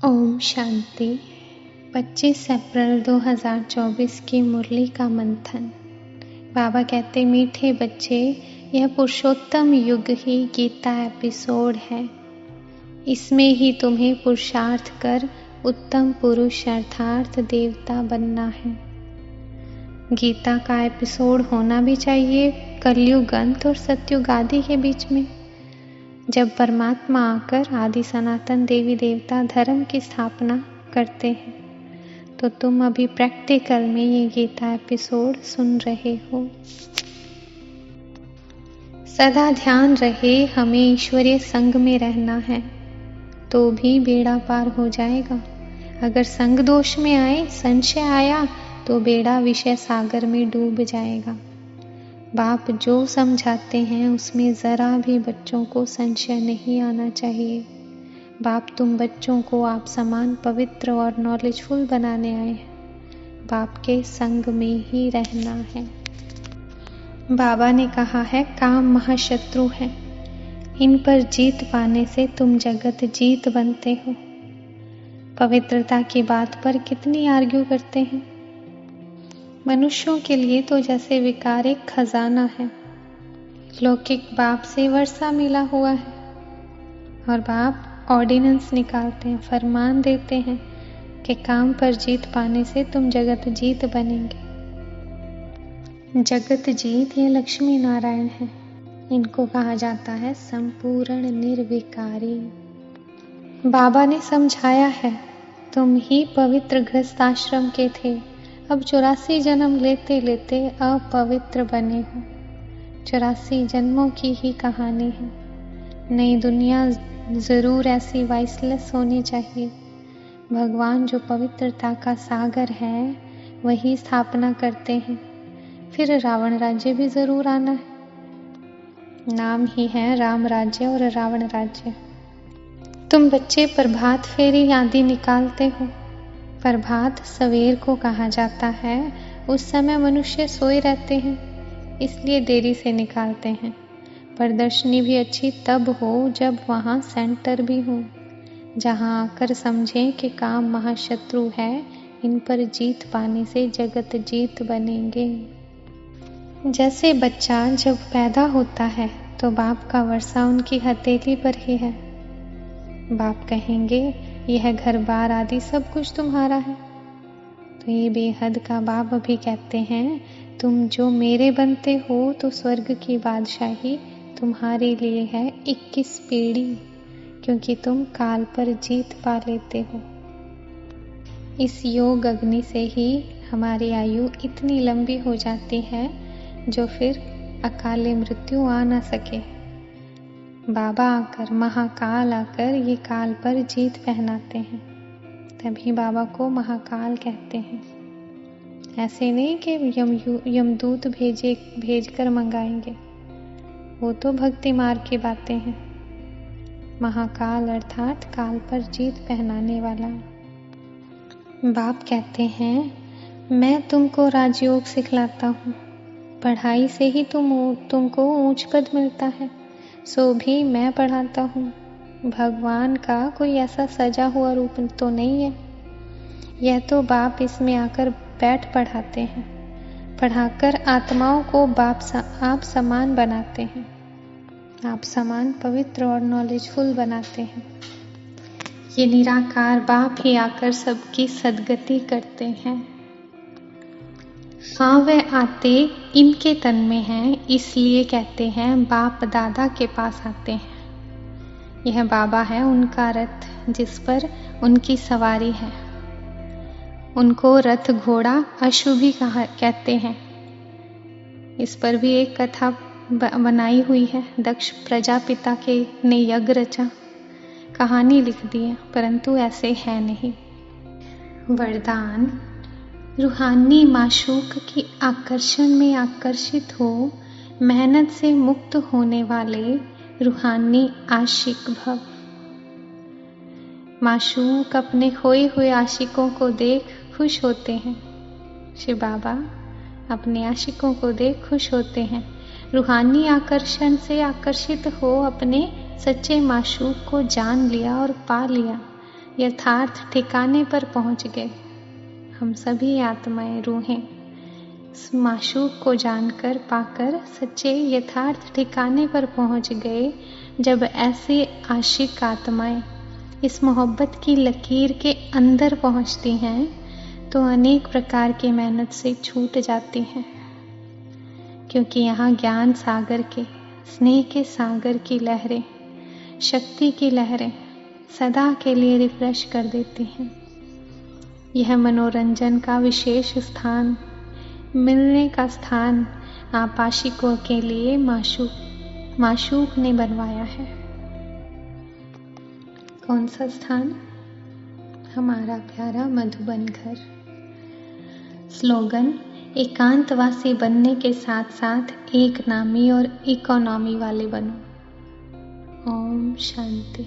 ओम शांति। 25 अप्रैल 2024 की मुरली का मंथन। बाबा कहते, मीठे बच्चे, यह पुरुषोत्तम युग ही गीता एपिसोड है। इसमें ही तुम्हें पुरुषार्थ कर उत्तम पुरुष अर्थात देवता बनना है। गीता का एपिसोड होना भी चाहिए कलयुग अंत और सतयुग आदि के बीच में, जब परमात्मा आकर आदि सनातन देवी देवता धर्म की स्थापना करते हैं। तो तुम अभी प्रैक्टिकल में ये गीता एपिसोड सुन रहे हो। सदा ध्यान रहे हमें ईश्वरीय संग में रहना है, तो भी बेड़ा पार हो जाएगा। अगर संग दोष में आए, संशय आया, तो बेड़ा विषय सागर में डूब जाएगा। बाप जो समझाते हैं उसमें ज़रा भी बच्चों को संशय नहीं आना चाहिए। बाप तुम बच्चों को आप समान पवित्र और नॉलेजफुल बनाने आए हैं। बाप के संग में ही रहना है। बाबा ने कहा है, काम महाशत्रु है, इन पर जीत पाने से तुम जगत जीत बनते हो। पवित्रता की बात पर कितनी आर्ग्यू करते हैं। मनुष्यों के लिए तो जैसे विकार एक खजाना है। लौकिक बाप से वर्षा मिला हुआ है और बाप ऑर्डिनेंस निकालते हैं, फरमान देते हैं कि काम पर जीत पाने से तुम जगत जीत बनेंगे। जगत जीत ये लक्ष्मी नारायण है। इनको कहा जाता है संपूर्ण निर्विकारी। बाबा ने समझाया है, तुम ही पवित्र गृहस्थ आश्रम के थे, अब 84 जन्म लेते लेते अपवित्र बने हो। 84 जन्मों की ही कहानी है। नई दुनिया जरूर ऐसी वाइसलेस होनी चाहिए। भगवान जो पवित्रता का सागर है वही स्थापना करते हैं। फिर रावण राज्य भी जरूर आना है। नाम ही है राम राज्य और रावण राज्य। तुम बच्चे प्रभात फेरी आदि निकालते हो। प्रभात सवेर को कहा जाता है। उस समय मनुष्य सोए रहते हैं, इसलिए देरी से निकालते हैं। प्रदर्शनी भी अच्छी तब हो जब वहाँ सेंटर भी हो, जहाँ आकर समझें कि काम महाशत्रु है, इन पर जीत पाने से जगत जीत बनेंगे। जैसे बच्चा जब पैदा होता है तो बाप का वर्षा उनकी हथेली पर ही है। बाप कहेंगे, यह घर बार आदि सब कुछ तुम्हारा है। तो ये बेहद का बाप भी कहते हैं, तुम जो मेरे बनते हो तो स्वर्ग की बादशाही तुम्हारे लिए है 21 पीढ़ी, क्योंकि तुम काल पर जीत पा लेते हो। इस योग अग्नि से ही हमारी आयु इतनी लंबी हो जाती है जो फिर अकाले मृत्यु आ ना सके। बाबा आकर, महाकाल आकर ये काल पर जीत पहनाते हैं, तभी बाबा को महाकाल कहते हैं। ऐसे नहीं कि यमदूत भेज कर मंगाएंगे, वो तो भक्ति मार्ग की बातें हैं। महाकाल अर्थात काल पर जीत पहनाने वाला। बाप कहते हैं, मैं तुमको राजयोग सिखलाता हूँ। पढ़ाई से ही तुमको ऊंच पद मिलता है, सो भी मैं पढ़ाता हूँ। भगवान का कोई ऐसा सजा हुआ रूप तो नहीं है। यह तो बाप इसमें आकर बैठ पढ़ाते हैं। पढ़ाकर आत्माओं को आप समान बनाते हैं। आप समान पवित्र और नॉलेजफुल बनाते हैं। ये निराकार बाप ही आकर सबकी सद्गति करते हैं। हाँ, वह आते इनके तन में हैं, इसलिए कहते हैं बाप दादा के पास आते हैं। यह बाबा है उनका रथ, जिस पर उनकी सवारी है। उनको रथ घोड़ा अशुभी कहते हैं। इस पर भी एक कथा बनाई हुई है। दक्ष प्रजापिता ने यज्ञ रचा, कहानी लिख दी है, परंतु ऐसे है नहीं। वरदान, रूहानी माशूक की आकर्षण में आकर्षित हो, मेहनत से मुक्त होने वाले रूहानी आशिक भव। माशूक अपने खोए हुए आशिकों को देख खुश होते हैं। शिव बाबा अपने आशिकों को देख खुश होते हैं। रूहानी आकर्षण से आकर्षित हो अपने सच्चे माशूक को जान लिया और पा लिया, यथार्थ ठिकाने पर पहुंच गए। हम सभी आत्माएं रूहें इस माशूक को जानकर पाकर सच्चे यथार्थ ठिकाने पर पहुंच गए। जब ऐसी आशिक आत्माएं इस मोहब्बत की लकीर के अंदर पहुंचती हैं तो अनेक प्रकार की मेहनत से छूट जाती हैं, क्योंकि यहाँ ज्ञान सागर के, स्नेह के सागर की लहरें, शक्ति की लहरें सदा के लिए रिफ्रेश कर देती हैं। यह मनोरंजन का विशेष स्थान, मिलने का स्थान आप आशिकों के लिए माशूक ने बनवाया है। कौन सा स्थान? हमारा प्यारा मधुबन घर। स्लोगन: एकांतवासी बनने के साथ साथ एक नामी और इकोनॉमी वाले बनो। ओम शांति।